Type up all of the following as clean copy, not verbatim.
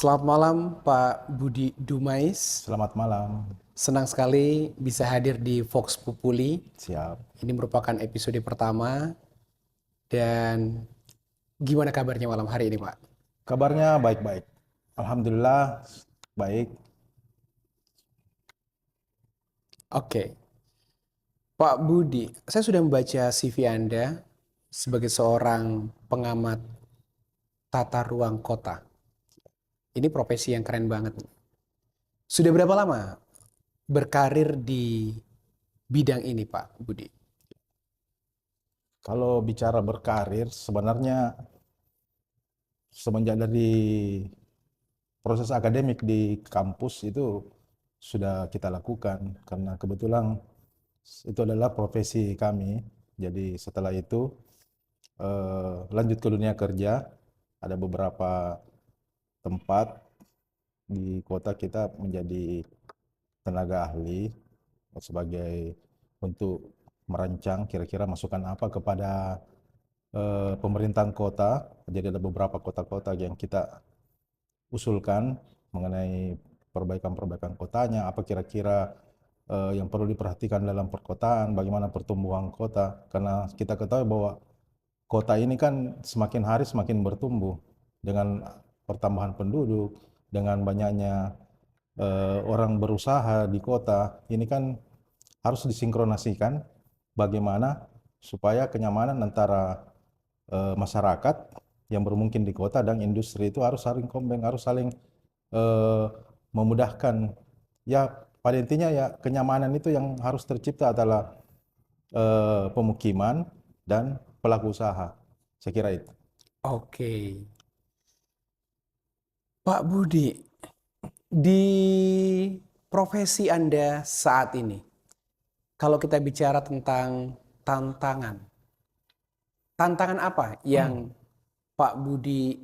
Selamat malam Pak Budi Dumais. Selamat malam. Senang sekali bisa hadir di Vox Populi. Siap. Ini merupakan episode pertama. Dan gimana kabarnya malam hari ini Pak? Kabarnya baik-baik. Alhamdulillah baik. Oke. Pak Budi, saya sudah membaca CV Anda sebagai seorang pengamat tata ruang kota. Ini profesi yang keren banget. Sudah berapa lama berkarir di bidang ini Pak Budi? Kalau bicara berkarir, sebenarnya semenjak dari proses akademik di kampus itu sudah kita lakukan karena kebetulan itu adalah profesi kami. Jadi setelah itu lanjut ke dunia kerja, ada beberapa tempat di kota kita menjadi tenaga ahli sebagai untuk merancang kira-kira masukan apa kepada pemerintahan kota. Jadi ada beberapa kota-kota yang kita usulkan mengenai perbaikan-perbaikan kotanya, apa kira-kira yang perlu diperhatikan dalam perkotaan, bagaimana pertumbuhan kota. Karena kita ketahui bahwa kota ini kan semakin hari semakin bertumbuh dengan pertambahan penduduk, dengan banyaknya orang berusaha di kota. Ini kan harus disinkronasikan bagaimana supaya kenyamanan antara masyarakat yang bermukim di kota dan industri itu harus saling combine, harus saling eh, memudahkan. Ya pada intinya ya kenyamanan itu yang harus tercipta adalah pemukiman dan pelaku usaha. Saya kira itu. Oke. Pak Budi, di profesi Anda saat ini, kalau kita bicara tentang tantangan, tantangan apa yang Pak Budi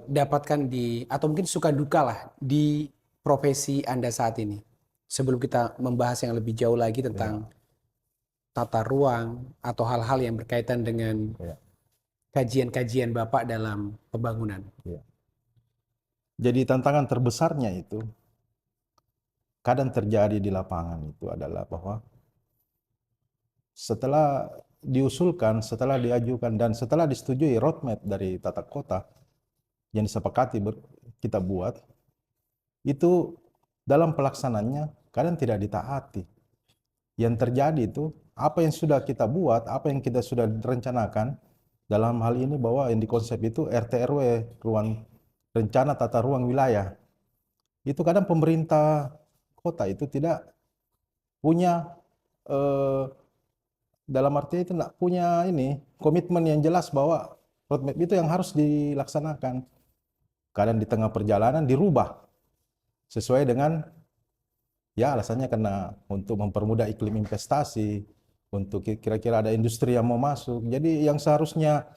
dapatkan di, atau mungkin suka duka lah di profesi Anda saat ini? Sebelum kita membahas yang lebih jauh lagi tentang Ya, tata ruang atau hal-hal yang berkaitan dengan ya, kajian-kajian Bapak dalam pembangunan. ya. Jadi tantangan terbesarnya itu kadang terjadi di lapangan itu adalah bahwa setelah diusulkan, setelah diajukan, dan setelah disetujui roadmap dari tata kota yang disepakati kita buat, itu dalam pelaksanaannya kadang tidak ditaati. Yang terjadi itu, apa yang sudah kita buat, apa yang kita sudah rencanakan, dalam hal ini bahwa yang dikonsep itu RT RW, ruang rencana tata ruang wilayah. Itu kadang pemerintah kota itu tidak punya eh, dalam arti itu tidak punya ini komitmen yang jelas bahwa roadmap itu yang harus dilaksanakan. Kadang di tengah perjalanan dirubah sesuai dengan ya alasannya karena untuk mempermudah iklim investasi, untuk kira-kira ada industri yang mau masuk. Jadi yang seharusnya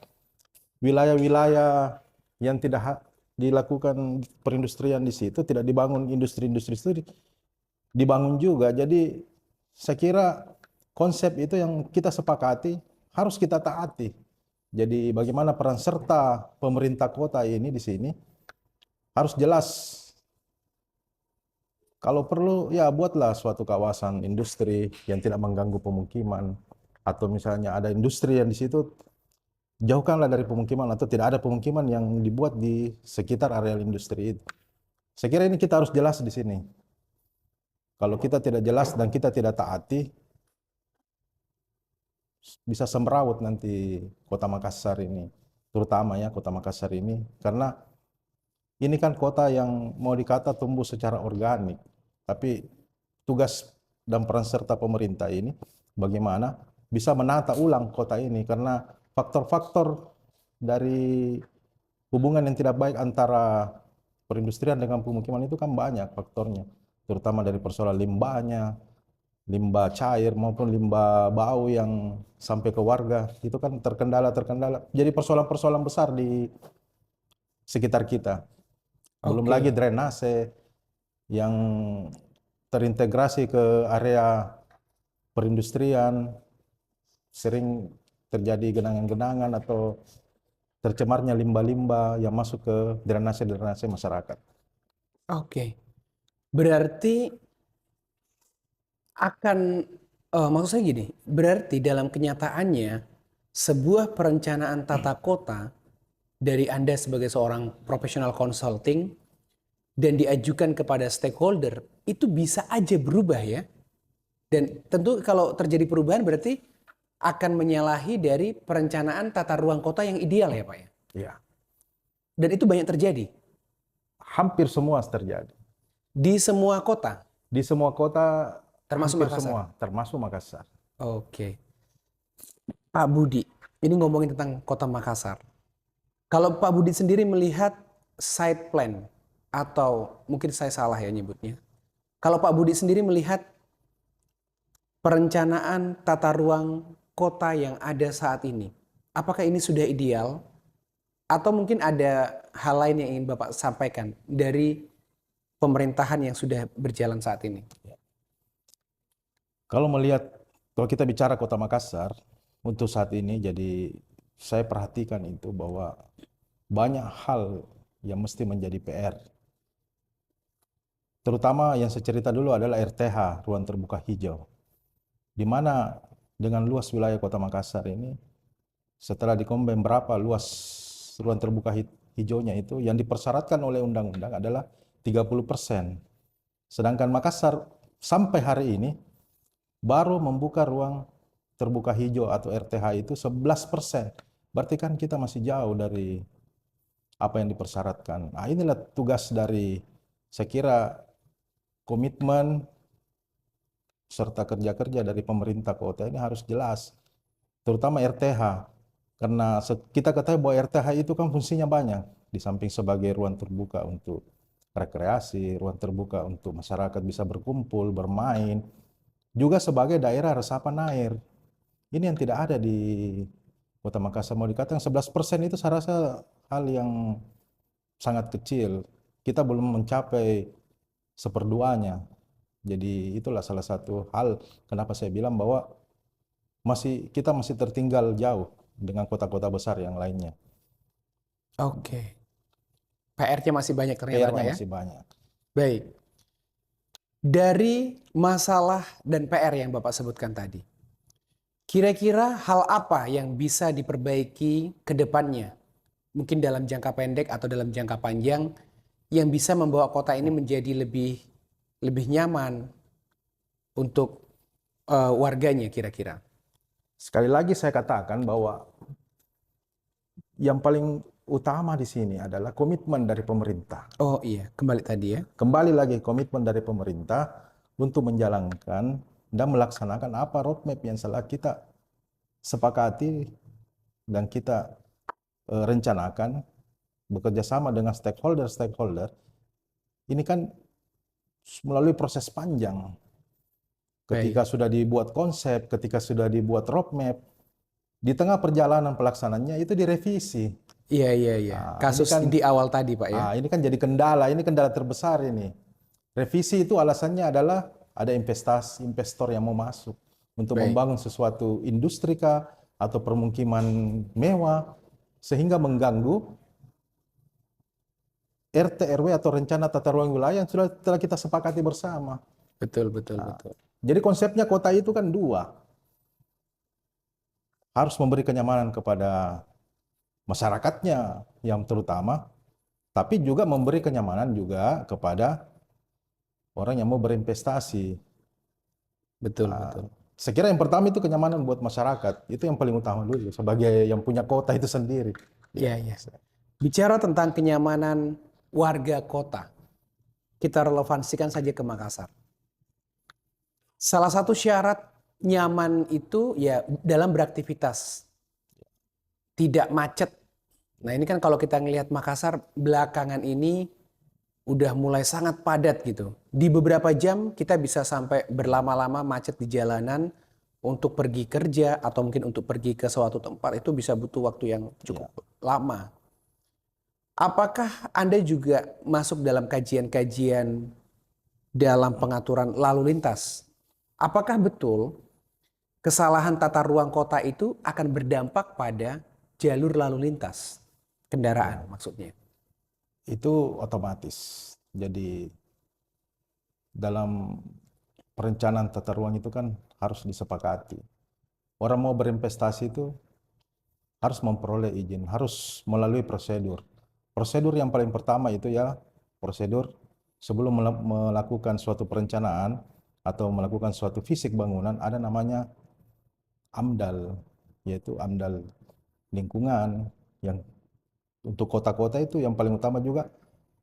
wilayah-wilayah yang tidak dilakukan perindustrian di situ, tidak dibangun industri-industri itu dibangun juga. Jadi saya kira konsep itu yang kita sepakati harus kita taati. Jadi bagaimana peran serta pemerintah kota ini di sini harus jelas. Kalau perlu ya buatlah suatu kawasan industri yang tidak mengganggu pemukiman, atau misalnya ada industri yang di situ jauhkanlah dari pemukiman, atau tidak ada pemukiman yang dibuat di sekitar areal industri itu. Saya kira ini kita harus jelas di sini. Kalau kita tidak jelas dan kita tidak taati, bisa semrawut nanti kota Makassar ini, terutama ya kota Makassar ini, karena ini kan kota yang mau dikata tumbuh secara organik, tapi tugas dan peran serta pemerintah ini bagaimana bisa menata ulang kota ini, karena faktor-faktor dari hubungan yang tidak baik antara perindustrian dengan pemukiman itu kan banyak faktornya, terutama dari persoalan limbahnya, limbah cair maupun limbah bau yang sampai ke warga, itu kan terkendala. Jadi persoalan-persoalan besar di sekitar kita. Belum lagi Oke. drainase yang terintegrasi ke area perindustrian, sering terjadi genangan-genangan atau tercemarnya limbah-limbah yang masuk ke drainase-drainase masyarakat. Oke. Berarti maksud saya gini, berarti dalam kenyataannya sebuah perencanaan tata kota dari Anda sebagai seorang profesional consulting dan diajukan kepada stakeholder itu bisa aja berubah ya. Dan tentu kalau terjadi perubahan berarti akan menyalahi dari perencanaan tata ruang kota yang ideal ya Pak ya. Ya, Dan itu banyak terjadi hampir semua terjadi. di semua kota, Di semua kota, termasuk hampir Makassar. semua, termasuk Makassar. Oke. Pak Budi, ini ngomongin tentang kota Makassar. Kalau Pak Budi sendiri melihat site plan, atau mungkin saya salah ya nyebutnya. Kalau Pak Budi sendiri melihat perencanaan tata ruang kota yang ada saat ini, apakah ini sudah ideal? Atau mungkin ada hal lain yang ingin Bapak sampaikan dari pemerintahan yang sudah berjalan saat ini? Kalau kita bicara Kota Makassar, untuk saat ini, jadi saya perhatikan itu bahwa banyak hal yang mesti menjadi PR. Terutama yang saya cerita dulu adalah RTH, ruang terbuka hijau. Di mana dengan luas wilayah Kota Makassar ini, setelah dikombin berapa luas ruang terbuka hijaunya itu, yang dipersyaratkan oleh undang-undang adalah 30%. Sedangkan Makassar sampai hari ini baru membuka ruang terbuka hijau atau RTH itu 11%. Berarti kan kita masih jauh dari apa yang dipersyaratkan. Nah, inilah tugas dari, saya kira, komitmen serta kerja-kerja dari pemerintah kota ini harus jelas, terutama RTH. Karena kita ketahui bahwa RTH itu kan fungsinya banyak, di samping sebagai ruang terbuka untuk rekreasi, ruang terbuka untuk masyarakat bisa berkumpul, bermain, juga sebagai daerah resapan air. Ini yang tidak ada di Kota Makassar. Mau dikatakan 11% itu saya rasa hal yang sangat kecil. Kita belum mencapai seperduanya. Jadi itulah salah satu hal kenapa saya bilang bahwa kita masih tertinggal jauh dengan kota-kota besar yang lainnya. Oke. PR-nya masih banyak ternyata Pak PR-nya ya? masih banyak. Baik. Dari masalah dan PR yang Bapak sebutkan tadi, kira-kira hal apa yang bisa diperbaiki ke depannya? Mungkin dalam jangka pendek atau dalam jangka panjang yang bisa membawa kota ini menjadi lebih nyaman untuk warganya kira-kira. Sekali lagi saya katakan bahwa yang paling utama di sini adalah komitmen dari pemerintah. Oh iya, kembali tadi ya. Kembali lagi komitmen dari pemerintah untuk menjalankan dan melaksanakan apa roadmap yang telah kita sepakati dan kita rencanakan bekerja sama dengan stakeholder. Ini kan melalui proses panjang. Ketika sudah dibuat konsep, ketika sudah dibuat roadmap, di tengah perjalanan pelaksananya itu direvisi. Iya. Nah, Kasus ini kan, di awal tadi Pak ya. ini kan jadi ini kendala terbesar ini. Revisi itu alasannya adalah ada investor yang mau masuk untuk membangun sesuatu industri kah atau permukiman mewah, sehingga mengganggu RT RW atau rencana tata ruang wilayah yang telah kita sepakati bersama. Betul. Jadi konsepnya kota itu kan dua. Harus memberi kenyamanan kepada masyarakatnya yang terutama, tapi juga memberi kenyamanan juga kepada orang yang mau berinvestasi. Betul. Saya kira yang pertama itu kenyamanan buat masyarakat. Itu yang paling utama dulu sebagai yang punya kota itu sendiri. Iya. Bicara tentang kenyamanan warga kota, kita relevansikan saja ke Makassar. Salah satu syarat nyaman itu ya dalam beraktivitas. Tidak macet. Nah ini kan kalau kita ngelihat Makassar belakangan ini udah mulai sangat padat gitu. Di beberapa jam kita bisa sampai berlama-lama macet di jalanan untuk pergi kerja atau mungkin untuk pergi ke suatu tempat itu bisa butuh waktu yang cukup lama. Apakah Anda juga masuk dalam kajian-kajian dalam pengaturan lalu lintas? Apakah betul kesalahan tata ruang kota itu akan berdampak pada jalur lalu lintas? kendaraan maksudnya. Itu otomatis. Jadi dalam perencanaan tata ruang itu kan harus disepakati. Orang mau berinvestasi itu harus memperoleh izin, harus melalui prosedur. Prosedur yang paling pertama itu ya prosedur sebelum melakukan suatu perencanaan atau melakukan suatu fisik bangunan, ada namanya AMDAL, yaitu AMDAL lingkungan. Yang untuk kota-kota itu yang paling utama juga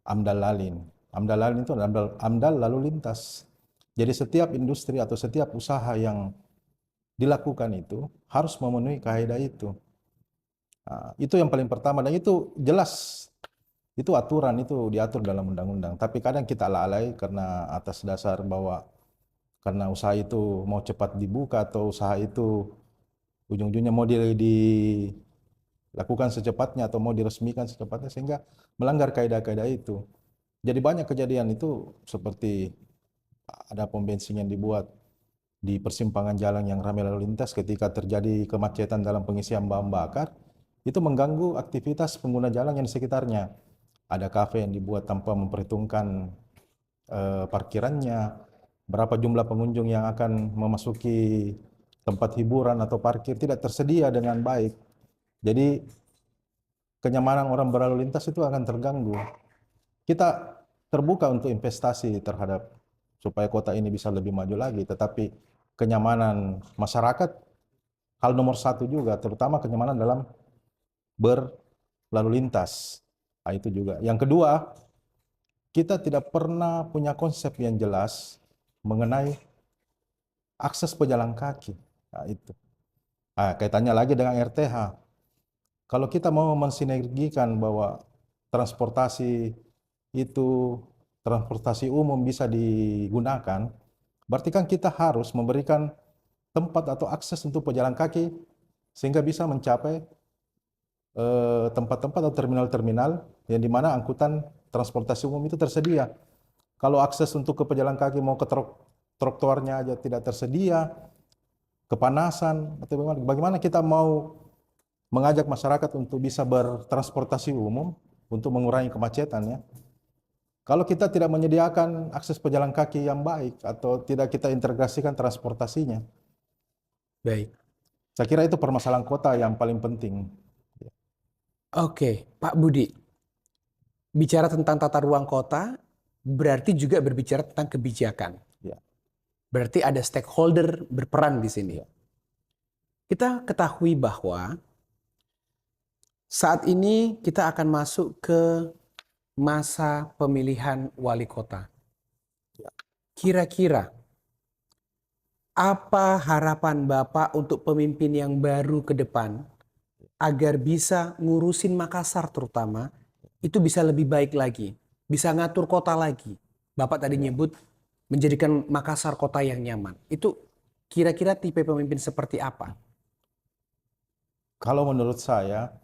AMDAL Lalin. AMDAL Lalin itu AMDAL lalu lintas. Jadi setiap industri atau setiap usaha yang dilakukan itu harus memenuhi kaidah itu. Nah, itu yang paling pertama dan itu jelas, itu aturan, itu diatur dalam undang-undang. Tapi kadang kita lalai karena atas dasar bahwa karena usaha itu mau cepat dibuka atau usaha itu ujung-ujungnya mau dilakukan secepatnya atau mau diresmikan secepatnya sehingga melanggar kaidah-kaidah itu. Jadi banyak kejadian itu seperti ada pom bensin yang dibuat di persimpangan jalan yang ramai lalu lintas ketika terjadi kemacetan dalam pengisian bahan bakar, itu mengganggu aktivitas pengguna jalan yang di sekitarnya. Ada kafe yang dibuat tanpa memperhitungkan parkirannya, berapa jumlah pengunjung yang akan memasuki tempat hiburan atau parkir tidak tersedia dengan baik. Jadi kenyamanan orang berlalu lintas itu akan terganggu. Kita terbuka untuk investasi terhadap supaya kota ini bisa lebih maju lagi, tetapi kenyamanan masyarakat hal nomor satu juga, terutama kenyamanan dalam berlalu lintas. Nah, itu juga. Yang kedua, kita tidak pernah punya konsep yang jelas mengenai akses pejalan kaki. Nah, itu. Nah, kaitannya lagi dengan RTH. Kalau kita mau mensinergikan bahwa transportasi itu, transportasi umum bisa digunakan, berarti kan kita harus memberikan tempat atau akses untuk pejalan kaki sehingga bisa mencapai tempat-tempat atau terminal-terminal yang dimana angkutan transportasi umum itu tersedia. Kalau akses untuk ke pejalan kaki mau ke trotoarnya aja tidak tersedia, kepanasan, atau bagaimana kita mau mengajak masyarakat untuk bisa bertransportasi umum untuk mengurangi kemacetan ya. Kalau kita tidak menyediakan akses pejalan kaki yang baik atau tidak kita integrasikan transportasinya, Baik. saya kira itu permasalahan kota yang paling penting. Oke, Pak Budi. Bicara tentang tata ruang kota, berarti juga berbicara tentang kebijakan. Ya. Berarti ada stakeholder berperan di sini. Ya. Kita ketahui bahwa saat ini kita akan masuk ke masa pemilihan wali kota. Ya. Kira-kira apa harapan Bapak untuk pemimpin yang baru ke depan agar bisa ngurusin Makassar terutama itu bisa lebih baik lagi, bisa ngatur kota lagi. Bapak tadi nyebut menjadikan Makassar kota yang nyaman. Itu kira-kira tipe pemimpin seperti apa? Kalau menurut saya,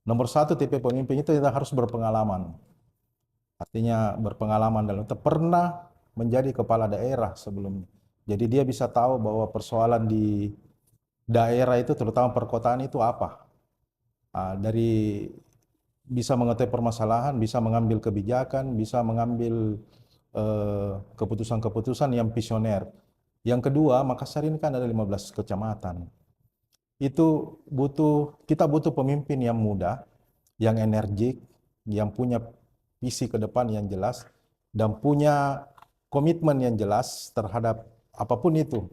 nomor satu tipe pemimpin itu harus berpengalaman. Artinya berpengalaman dalam itu pernah menjadi kepala daerah sebelumnya. Jadi dia bisa tahu bahwa persoalan di daerah itu terutama perkotaan itu apa. Dari bisa mengetahui permasalahan, bisa mengambil kebijakan, bisa mengambil keputusan-keputusan yang visioner. Yang kedua, Makassar ini kan ada 15 kecamatan. Itu kita butuh pemimpin yang muda, yang energik, yang punya visi ke depan yang jelas, dan punya komitmen yang jelas terhadap apapun itu.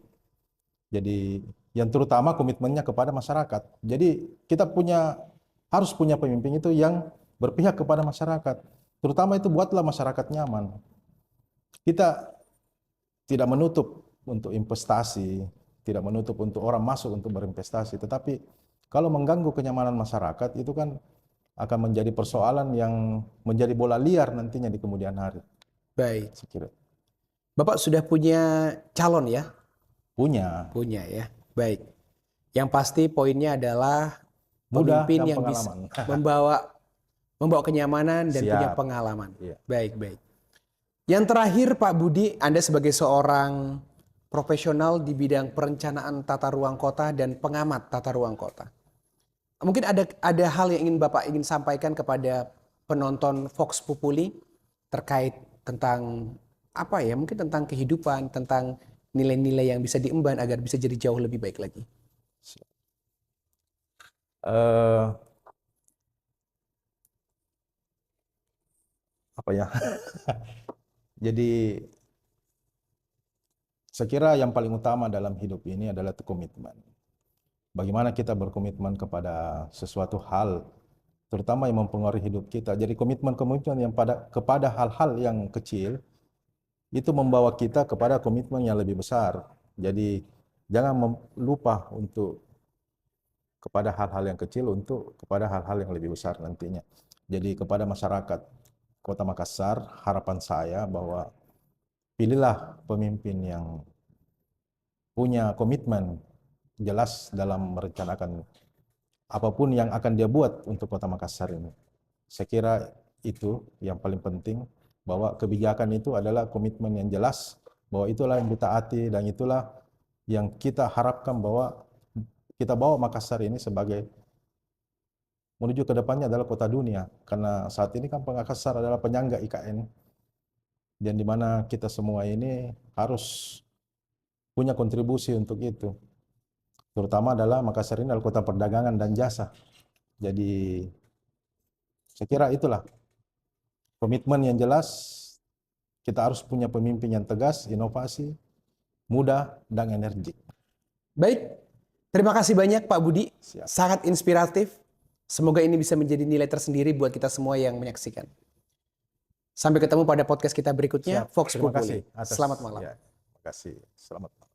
Jadi yang terutama komitmennya kepada masyarakat. Jadi kita harus punya pemimpin itu yang berpihak kepada masyarakat. Terutama itu buatlah masyarakat nyaman. Kita tidak menutup untuk investasi, tidak menutup untuk orang masuk untuk berinvestasi. Tetapi kalau mengganggu kenyamanan masyarakat itu kan akan menjadi persoalan yang menjadi bola liar nantinya di kemudian hari. Baik. Sekira. Bapak sudah punya calon ya? Punya. Punya ya. Baik. Yang pasti poinnya adalah Muda pemimpin dan yang bisa pengalaman. membawa kenyamanan dan punya Siap. pengalaman. Iya. Baik, baik. Yang terakhir Pak Budi, Anda sebagai seorang profesional di bidang perencanaan tata ruang kota dan pengamat tata ruang kota. Mungkin ada hal yang Bapak ingin sampaikan kepada penonton Vox Populi terkait tentang apa ya? Mungkin tentang kehidupan, tentang nilai-nilai yang bisa diemban agar bisa jadi jauh lebih baik lagi. Eh, apa ya? Jadi saya kira yang paling utama dalam hidup ini adalah komitmen. Bagaimana kita berkomitmen kepada sesuatu hal, terutama yang mempengaruhi hidup kita. Jadi komitmen-komitmen yang kepada hal-hal yang kecil itu membawa kita kepada komitmen yang lebih besar. Jadi jangan lupa untuk kepada hal-hal yang kecil untuk kepada hal-hal yang lebih besar nantinya. Jadi kepada masyarakat Kota Makassar, harapan saya bahwa pilihlah pemimpin yang punya komitmen jelas dalam merencanakan apapun yang akan dia buat untuk Kota Makassar ini. Saya kira itu yang paling penting, bahwa kebijakan itu adalah komitmen yang jelas, bahwa itulah yang ditaati dan itulah yang kita harapkan bahwa kita bawa Makassar ini sebagai menuju ke depannya adalah kota dunia. Karena saat ini kan Makassar adalah penyangga IKN, dan di mana kita semua ini harus punya kontribusi untuk itu. Terutama adalah Makassar ini adalah kota perdagangan dan jasa. Jadi saya kira itulah komitmen yang jelas, kita harus punya pemimpin yang tegas, inovasi, muda, dan energik. Baik, terima kasih banyak Pak Budi. Siap. Sangat inspiratif. Semoga ini bisa menjadi nilai tersendiri buat kita semua yang menyaksikan. Sampai ketemu pada podcast kita berikutnya, Siap. Vox Terima Populi. kasih atas, Selamat malam. Ya, terima kasih. Selamat malam.